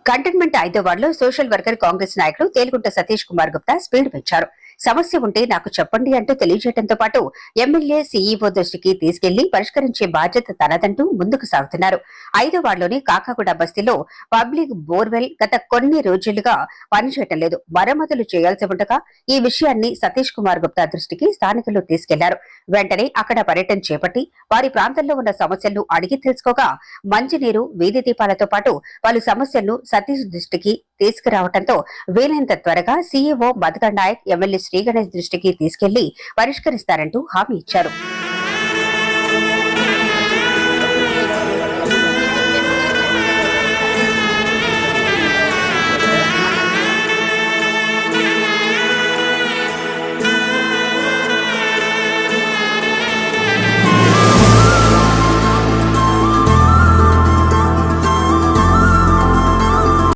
Containment 5వ వార్డులో social worker Congress నాయకులు తేలుగుంట సతీష్ కుమార్ గుప్తా స్పీడ్ పెంచారు. సమస్య ఉంటే నాకు చెప్పండి అంటూ తెలియజేయడంతో పాటు ఎమ్మెల్యే సీఈఓ దృష్టికి తీసుకెళ్లి పరిష్కరించే బాధ్యత తనదంటూ ముందుకు సాగుతున్నారు. 5వ వార్డులోని కాకాగూడ బస్తీలో పబ్లిక్ బోర్వెల్ గత కొన్ని రోజులుగా పనిచేయటం లేదు. మరమ్మతులు చేయాల్సి ఉండగా ఈ విషయాన్ని సతీష్ కుమార్ గుప్తా దృష్టికి స్థానికులు తీసుకెళ్లారు. వెంటనే అక్కడ పర్యటన చేపట్టి వారి ప్రాంతంలో ఉన్న సమస్యలను అడిగి తెలుసుకోగా మంచినీరు, వీధి దీపాలతో పాటు పలు సమస్యలను సతీష్ దృష్టికి తీసుకురావడంతో వీలైనంత త్వరగా సీఈఓ మధుకర్ నాయక్, ఎమ్మెల్యే శ్రీ గణేష్ దృష్టికి తీసుకెళ్లి పరిష్కరిస్తారంటూ హామీ ఇచ్చారు.